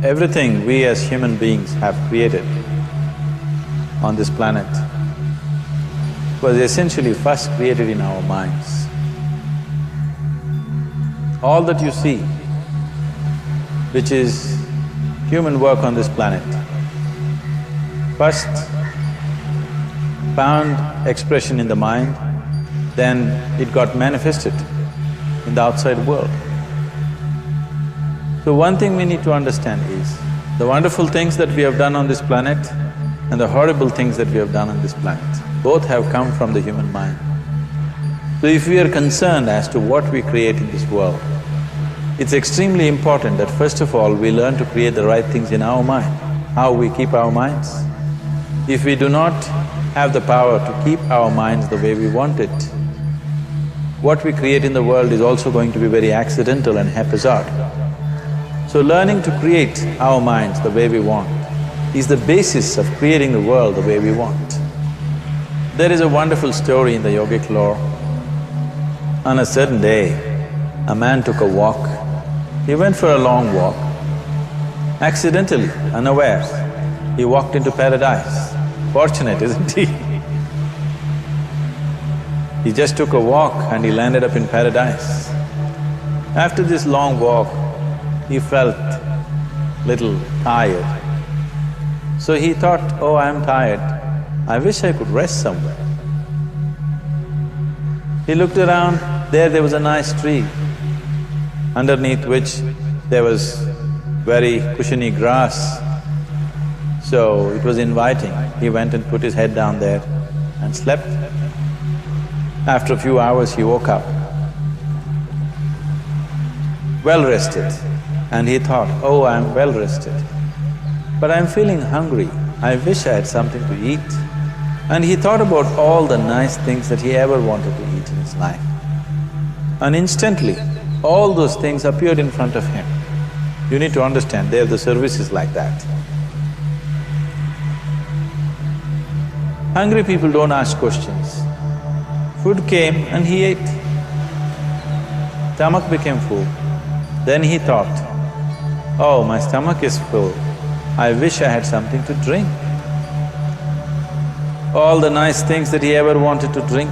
Everything we as human beings have created on this planet was essentially first created in our minds. All that you see, which is human work on this planet, first found expression in the mind, then it got manifested in the outside world. So one thing we need to understand is, the wonderful things that we have done on this planet and the horrible things that we have done on this planet, both have come from the human mind. So if we are concerned as to what we create in this world, it's extremely important that first of all we learn to create the right things in our mind, how we keep our minds. If we do not have the power to keep our minds the way we want it, what we create in the world is also going to be very accidental and haphazard. So learning to create our minds the way we want is the basis of creating the world the way we want. There is a wonderful story in the yogic lore. On a certain day, a man took a walk. He went for a long walk. Accidentally, unawares, he walked into paradise. Fortunate, isn't he? He just took a walk and he landed up in paradise. After this long walk, he felt little tired. So he thought, oh, I'm tired, I wish I could rest somewhere. He looked around, there was a nice tree, underneath which there was very cushiony grass. So it was inviting. He went and put his head down there and slept. After a few hours, he woke up, well rested, and he thought, oh, I'm well rested, but I'm feeling hungry, I wish I had something to eat. And he thought about all the nice things that he ever wanted to eat in his life. And instantly, all those things appeared in front of him. You need to understand, the service is like that. Hungry people don't ask questions. Food came and he ate. Stomach became full. Then he thought, oh, my stomach is full, I wish I had something to drink. All the nice things that he ever wanted to drink,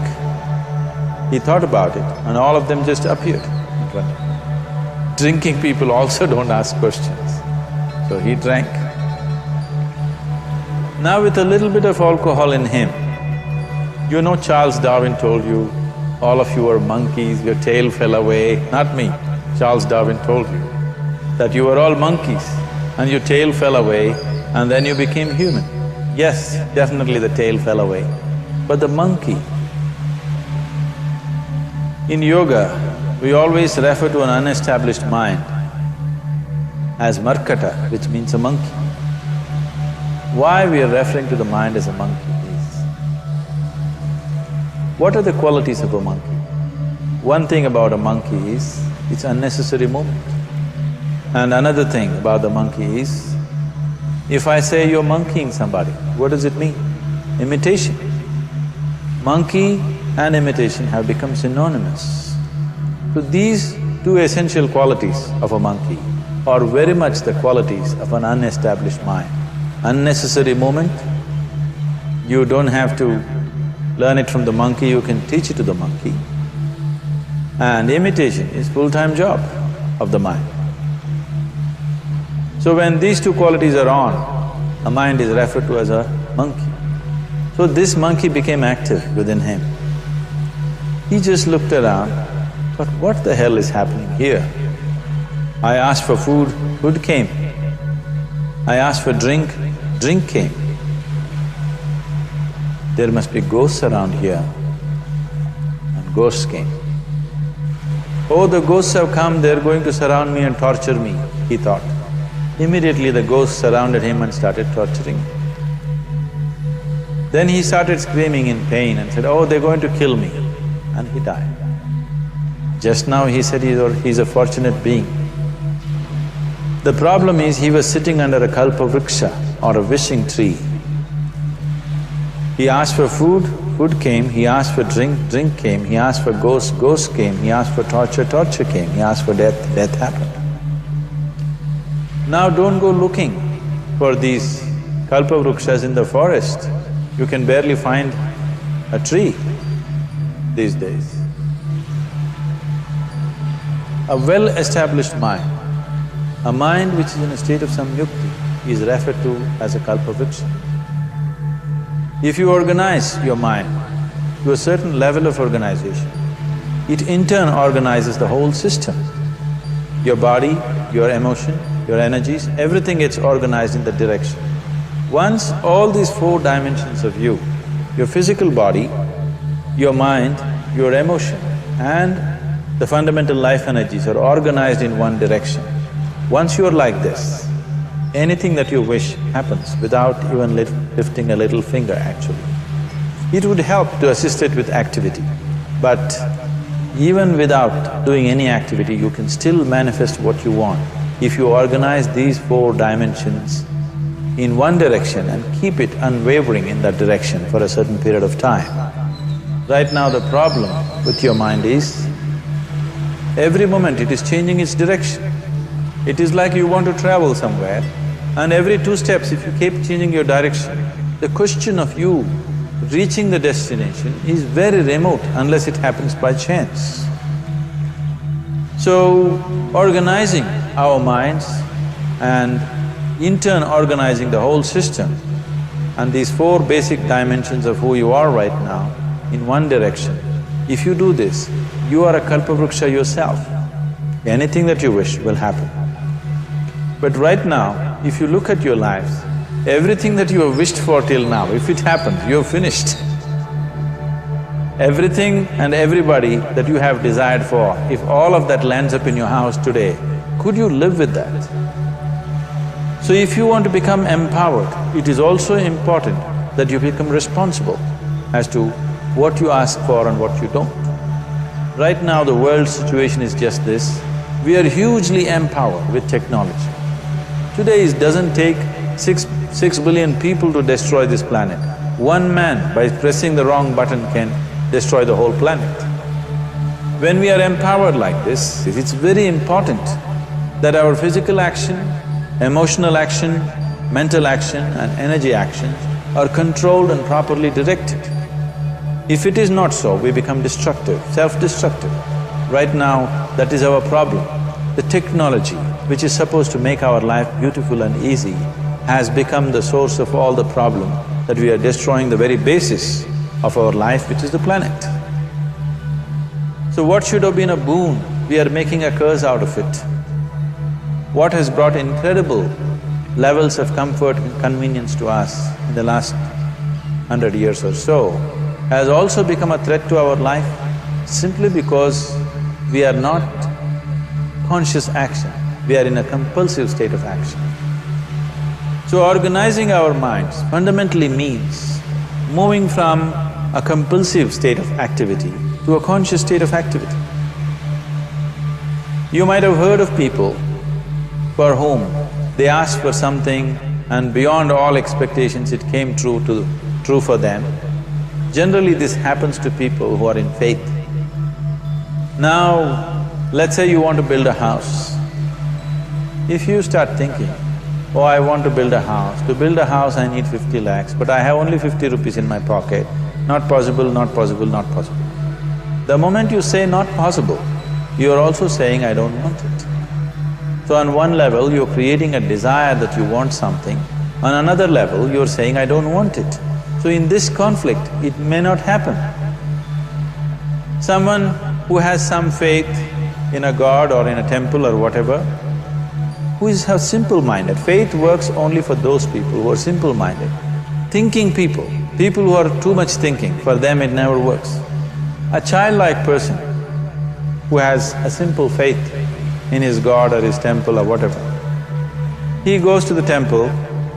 he thought about it and all of them just appeared in front of him. Drinking people also don't ask questions, so he drank. Now with a little bit of alcohol in him, you know Charles Darwin told you, all of you are monkeys, your tail fell away. Not me, Charles Darwin told you that you were all monkeys and your tail fell away and then you became human. Yes, definitely the tail fell away, but the monkey… In yoga, we always refer to an unestablished mind as markata, which means a monkey. Why we are referring to the mind as a monkey is, what are the qualities of a monkey? One thing about a monkey is, it's unnecessary movement. And another thing about the monkey is, if I say you're monkeying somebody, what does it mean? Imitation. Monkey and imitation have become synonymous. So these two essential qualities of a monkey are very much the qualities of an unestablished mind. Unnecessary movement, you don't have to learn it from the monkey, you can teach it to the monkey. And imitation is full-time job of the mind. So when these two qualities are on, a mind is referred to as a monkey. So this monkey became active within him. He just looked around, thought, what the hell is happening here? I asked for food, food came. I asked for drink, drink came. There must be ghosts around here, and ghosts came. Oh, the ghosts have come, they're going to surround me and torture me, he thought. Immediately the ghosts surrounded him and started torturing him. Then he started screaming in pain and said, oh, they're going to kill me, and he died. Just now he said he's a fortunate being. The problem is he was sitting under a kalpavriksha or a wishing tree. He asked for food, food came. He asked for drink, drink came. He asked for ghost, ghost came. He asked for torture, torture came. He asked for death, death happened. Now don't go looking for these kalpavrukshas in the forest. You can barely find a tree these days. A well-established mind, a mind which is in a state of samyukti, is referred to as a kalpavruksha. If you organize your mind to a certain level of organization, it in turn organizes the whole system. Your body, your emotion, your energies, everything gets organized in that direction. Once all these four dimensions of you, your physical body, your mind, your emotion and the fundamental life energies are organized in one direction, once you're like this, anything that you wish happens without even lifting a little finger actually. It would help to assist it with activity, but even without doing any activity, you can still manifest what you want if you organize these four dimensions in one direction and keep it unwavering in that direction for a certain period of time. Right now the problem with your mind is, every moment it is changing its direction. It is like you want to travel somewhere and every 2 steps if you keep changing your direction, the question of you reaching the destination is very remote unless it happens by chance. So, organizing our minds and in turn organizing the whole system and these four basic dimensions of who you are right now in one direction, if you do this, you are a kalpavruksha yourself. Anything that you wish will happen. But right now, if you look at your lives, everything that you have wished for till now, if it happens, you have finished. Everything and everybody that you have desired for, if all of that lands up in your house today, could you live with that? So if you want to become empowered, it is also important that you become responsible as to what you ask for and what you don't. Right now the world's situation is just this, we are hugely empowered with technology. Today it doesn't take six billion people to destroy this planet. One man by pressing the wrong button can destroy the whole planet. When we are empowered like this, it's very important that our physical action, emotional action, mental action and energy action are controlled and properly directed. If it is not so, we become destructive, self-destructive. Right now, that is our problem. The technology, which is supposed to make our life beautiful and easy, has become the source of all the problem, that we are destroying the very basis of our life, which is the planet. So what should have been a boon, we are making a curse out of it. What has brought incredible levels of comfort and convenience to us in the last 100 years or so has also become a threat to our life simply because we are not conscious action, we are in a compulsive state of action. So organizing our minds fundamentally means moving from a compulsive state of activity to a conscious state of activity. You might have heard of people for whom they asked for something and beyond all expectations it came true for them. Generally this happens to people who are in faith. Now, let's say you want to build a house. If you start thinking, oh, I want to build a house. To build a house I need 50 lakhs, but I have only 50 rupees in my pocket. Not possible, not possible, not possible. The moment you say not possible, you are also saying, I don't want it. So on one level, you're creating a desire that you want something, on another level, you're saying, I don't want it. So in this conflict, it may not happen. Someone who has some faith in a god or in a temple or whatever, who is simple-minded, faith works only for those people who are simple-minded. Thinking people who are too much thinking, for them it never works. A childlike person who has a simple faith in his god or his temple or whatever, he goes to the temple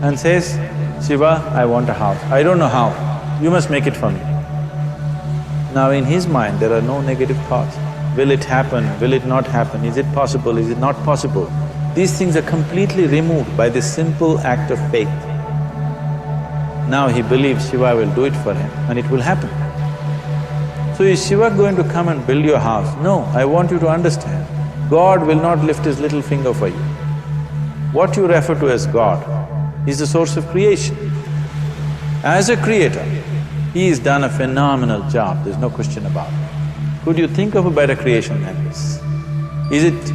and says, Shiva, I want a house. I don't know how, you must make it for me. Now in his mind there are no negative thoughts. Will it happen? Will it not happen? Is it possible? Is it not possible? These things are completely removed by this simple act of faith. Now he believes Shiva will do it for him and it will happen. So is Shiva going to come and build your house? No, I want you to understand, God will not lift his little finger for you. what you refer to as God is the source of creation. As a creator, He has done a phenomenal job, there's no question about it. Could you think of a better creation than this? Is it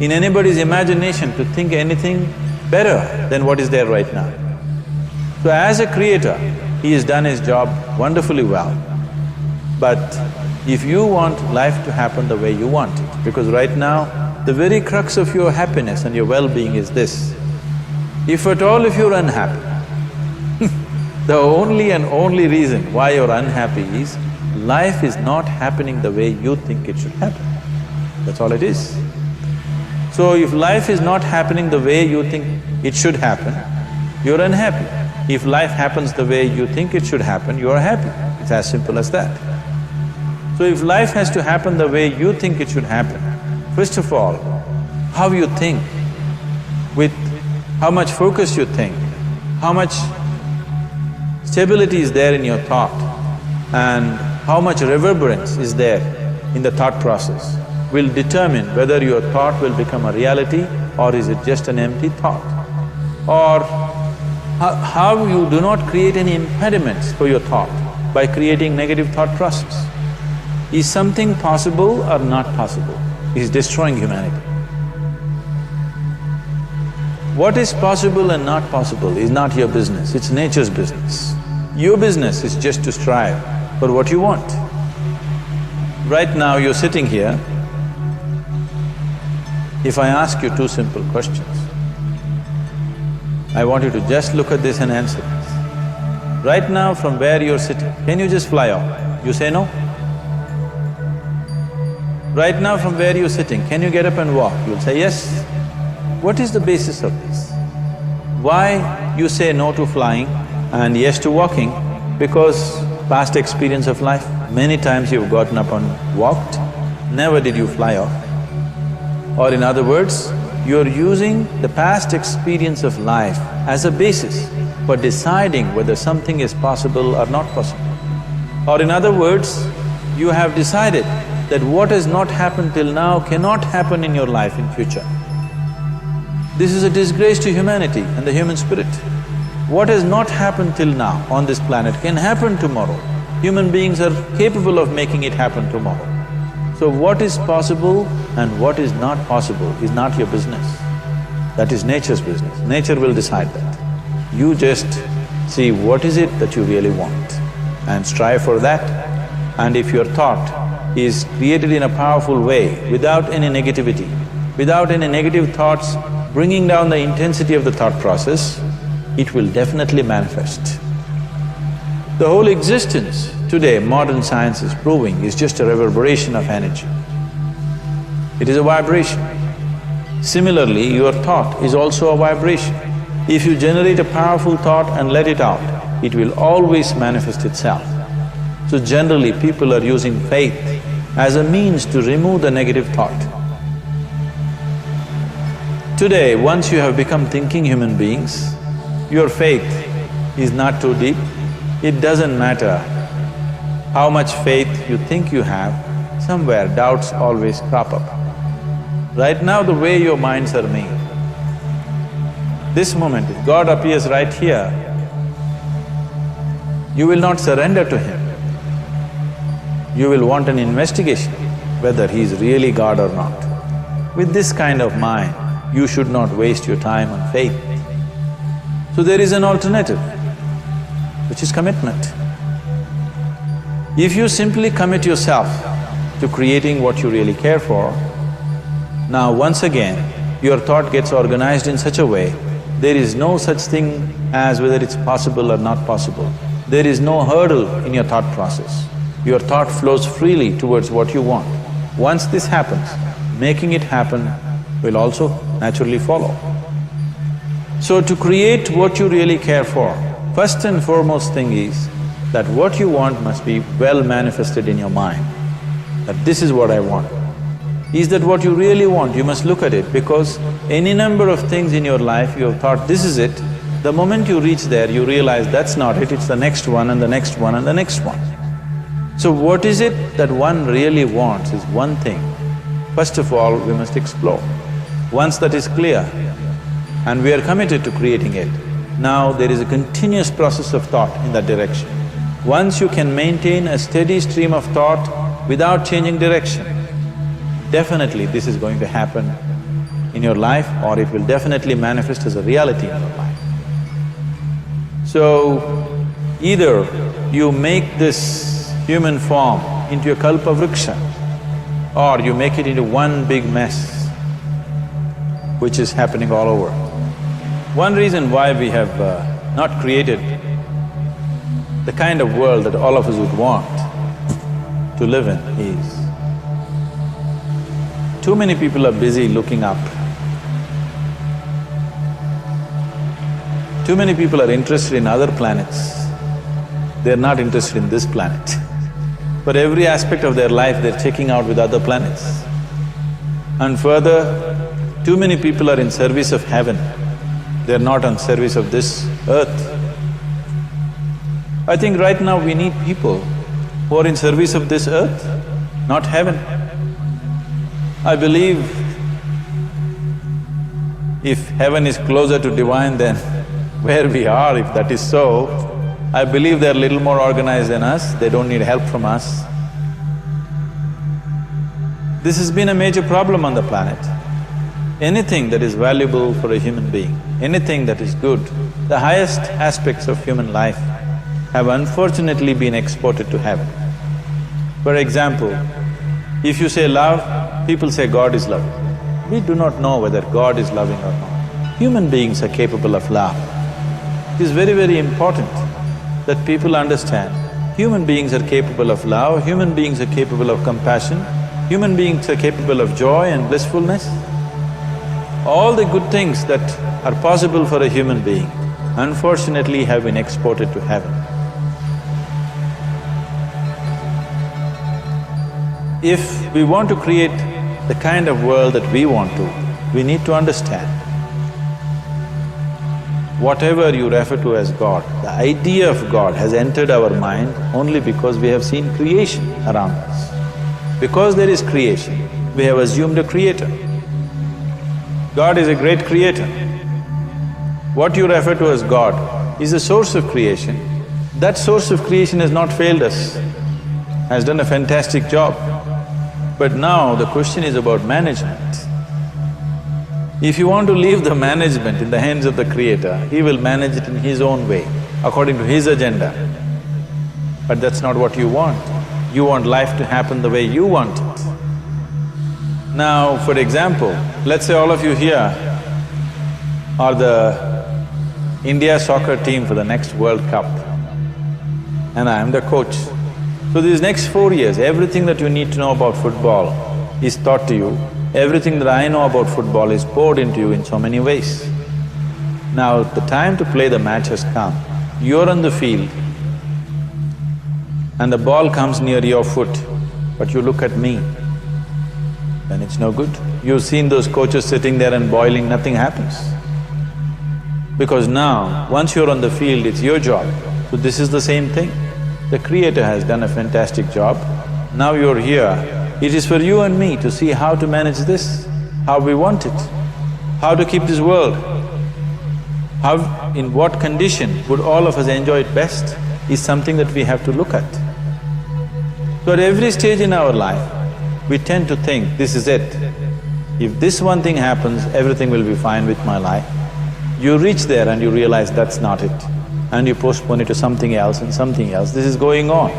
in anybody's imagination to think anything better than what is there right now? So as a creator, He has done His job wonderfully well. But if you want life to happen the way you want it, because right now, the very crux of your happiness and your well-being is this: if at all if you're unhappy, the only and only reason why you're unhappy is life is not happening the way you think it should happen. That's all it is. So if life is not happening the way you think it should happen, you're unhappy. If life happens the way you think it should happen, you're happy. It's as simple as that. So if life has to happen the way you think it should happen, first of all, how you think, with how much focus you think, how much stability is there in your thought, and how much reverberance is there in the thought process will determine whether your thought will become a reality or is it just an empty thought. Or how you do not create any impediments for your thought by creating negative thought process. Is something possible or not possible? Is destroying humanity. What is possible and not possible is not your business, it's nature's business. Your business is just to strive for what you want. Right now you're sitting here, if I ask you two simple questions, I want you to just look at this and answer this. Right now from where you're sitting, can you just fly off? You say no? Right now from where you're sitting, can you get up and walk? You'll say yes. What is the basis of this? Why you say no to flying and yes to walking? Because past experience of life, many times you've gotten up and walked, never did you fly off. Or in other words, you're using the past experience of life as a basis for deciding whether something is possible or not possible. Or in other words, you have decided that what has not happened till now cannot happen in your life in future. This is a disgrace to humanity and the human spirit. What has not happened till now on this planet can happen tomorrow. Human beings are capable of making it happen tomorrow. So what is possible and what is not possible is not your business. That is nature's business. Nature will decide that. You just see what is it that you really want and strive for that. And if your thought is created in a powerful way, without any negativity, without any negative thoughts bringing down the intensity of the thought process, it will definitely manifest. The whole existence today, modern science is proving, is just a reverberation of energy. It is a vibration. Similarly, your thought is also a vibration. If you generate a powerful thought and let it out, it will always manifest itself. So generally, people are using faith as a means to remove the negative thought. Today, once you have become thinking human beings, your faith is not too deep. It doesn't matter how much faith you think you have, somewhere doubts always crop up. Right now, the way your minds are made, this moment, if God appears right here, you will not surrender to Him. You will want an investigation whether He is really God or not. With this kind of mind, you should not waste your time on faith. So there is an alternative, which is commitment. If you simply commit yourself to creating what you really care for, now once again, your thought gets organized in such a way, there is no such thing as whether it's possible or not possible. There is no hurdle in your thought process. Your thought flows freely towards what you want. Once this happens, making it happen will also naturally follow. So to create what you really care for, first and foremost thing is that what you want must be well manifested in your mind, that this is what I want. Is that what you really want? You must look at it, because any number of things in your life you have thought, this is it. The moment you reach there, you realize that's not it, it's the next one and the next one and the next one. So what is it that one really wants is one thing. First of all, we must explore. Once that is clear, and we are committed to creating it. Now there is a continuous process of thought in that direction. Once you can maintain a steady stream of thought without changing direction, definitely this is going to happen in your life, or it will definitely manifest as a reality in your life. So, either you make this human form into a kalpa vriksha, or you make it into one big mess, which is happening all over. One reason why we have not created the kind of world that all of us would want to live in is, too many people are busy looking up. Too many people are interested in other planets, they're not interested in this planet. For every aspect of their life, they're checking out with other planets. And further, too many people are in service of heaven, they're not on service of this earth. I think right now we need people who are in service of this earth, not heaven. I believe if heaven is closer to divine than where we are, if that is so, I believe they're a little more organized than us, they don't need help from us. This has been a major problem on the planet. Anything that is valuable for a human being, anything that is good, the highest aspects of human life have unfortunately been exported to heaven. For example, if you say love, people say God is loving. We do not know whether God is loving or not. Human beings are capable of love. It is very, very important that people understand human beings are capable of love, human beings are capable of compassion, human beings are capable of joy and blissfulness. All the good things that are possible for a human being, unfortunately have been exported to heaven. If we want to create the kind of world that we want to, we need to understand whatever you refer to as God, the idea of God has entered our mind only because we have seen creation around us. Because there is creation, we have assumed a creator. God is a great creator. What you refer to as God is the source of creation. That source of creation has not failed us, has done a fantastic job. But now the question is about management. If you want to leave the management in the hands of the Creator, He will manage it in His own way, according to His agenda. But that's not what you want. You want life to happen the way you want it. Now, for example, let's say all of you here are the India soccer team for the next World Cup, and I am the coach. So these next 4 years, everything that you need to know about football is taught to you. Everything that I know about football is poured into you in so many ways. Now, the time to play the match has come. You're on the field and the ball comes near your foot, but you look at me, then it's no good. You've seen those coaches sitting there and boiling, nothing happens. Because now, once you're on the field, it's your job. So this is the same thing. The Creator has done a fantastic job. Now you're here. It is for you and me to see how to manage this, how we want it, how to keep this world, how… in what condition would all of us enjoy it best is something that we have to look at. So at every stage in our life, we tend to think, this is it. If this one thing happens, everything will be fine with my life. You reach there and you realize that's not it, and you postpone it to something else and something else. This is going on.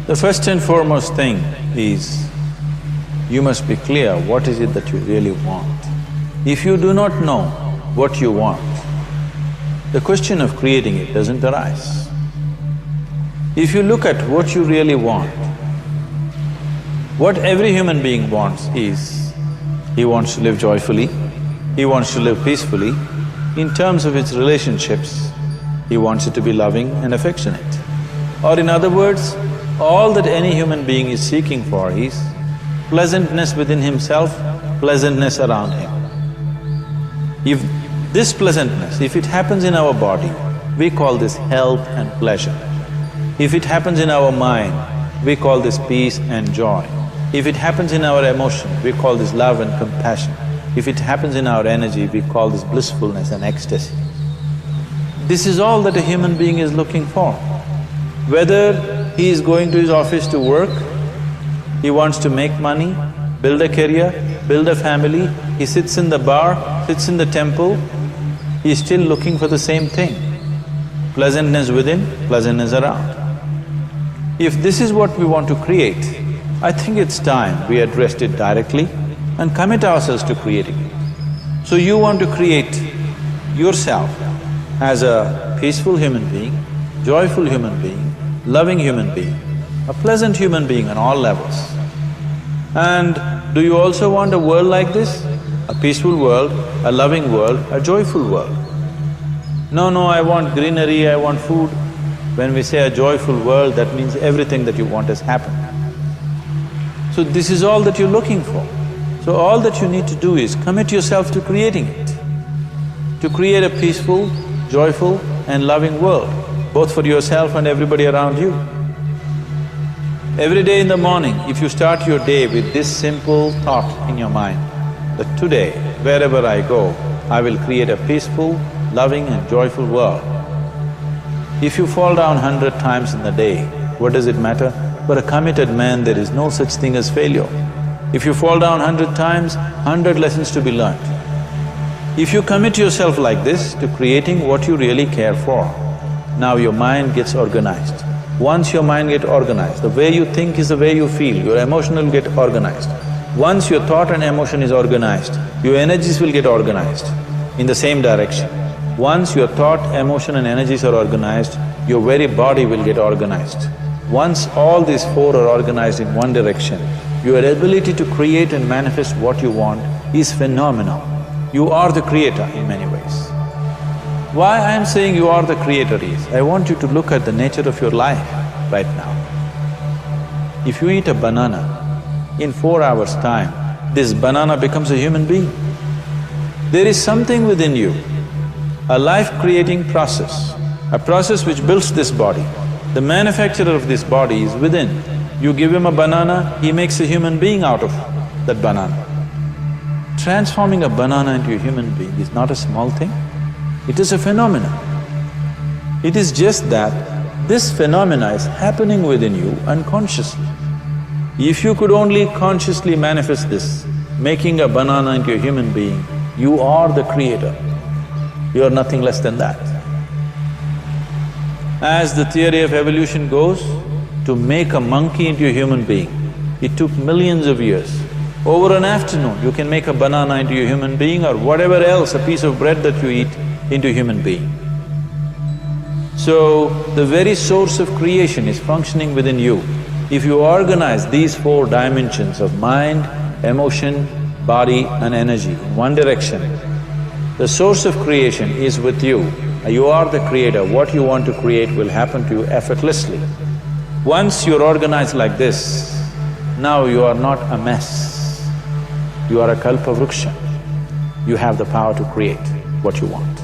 The first and foremost thing is, you must be clear what is it that you really want. If you do not know what you want, the question of creating it doesn't arise. If you look at what you really want, what every human being wants is, he wants to live joyfully, he wants to live peacefully. In terms of its relationships, he wants it to be loving and affectionate. Or in other words, all that any human being is seeking for is pleasantness within himself, pleasantness around him. If this pleasantness, if it happens in our body, we call this health and pleasure. If it happens in our mind, we call this peace and joy. If it happens in our emotion, we call this love and compassion. If it happens in our energy, we call this blissfulness and ecstasy. This is all that a human being is looking for. Whether he is going to his office to work, he wants to make money, build a career, build a family, he sits in the bar, sits in the temple, he is still looking for the same thing. Pleasantness within, pleasantness around. If this is what we want to create, I think it's time we addressed it directly and commit ourselves to creating it. So you want to create yourself as a peaceful human being, joyful human being, loving human being, a pleasant human being on all levels. And do you also want a world like this? A peaceful world, a loving world, a joyful world? No, I want greenery, I want food. When we say a joyful world, that means everything that you want has happened. So this is all that you're looking for. So all that you need to do is commit yourself to creating it, to create a peaceful, joyful and loving world, both for yourself and everybody around you. Every day in the morning, if you start your day with this simple thought in your mind, that today, wherever I go, I will create a peaceful, loving and joyful world. If you fall down 100 times in the day, what does it matter? For a committed man, there is no such thing as failure. If you fall down 100 times, 100 lessons to be learnt. If you commit yourself like this to creating what you really care for, now your mind gets organized. Once your mind gets organized, the way you think is the way you feel, your emotion will get organized. Once your thought and emotion is organized, your energies will get organized in the same direction. Once your thought, emotion and energies are organized, your very body will get organized. Once all these four are organized in one direction, your ability to create and manifest what you want is phenomenal. You are the creator in many ways. Why I am saying you are the creator is, I want you to look at the nature of your life right now. If you eat a banana, in 4 hours' time, this banana becomes a human being. There is something within you, a life-creating process, a process which builds this body. The manufacturer of this body is within. You give him a banana, he makes a human being out of that banana. Transforming a banana into a human being is not a small thing, it is a phenomenon. It is just that this phenomena is happening within you unconsciously. If you could only consciously manifest this, making a banana into a human being, you are the creator. You are nothing less than that. As the theory of evolution goes, to make a monkey into a human being, it took millions of years. Over an afternoon, you can make a banana into a human being or whatever else, a piece of bread that you eat, into a human being. So, the very source of creation is functioning within you. If you organize these four dimensions of mind, emotion, body and energy in one direction, the source of creation is with you. You are the creator, what you want to create will happen to you effortlessly. Once you're organized like this, now you are not a mess, you are a kalpa vriksha. You have the power to create what you want.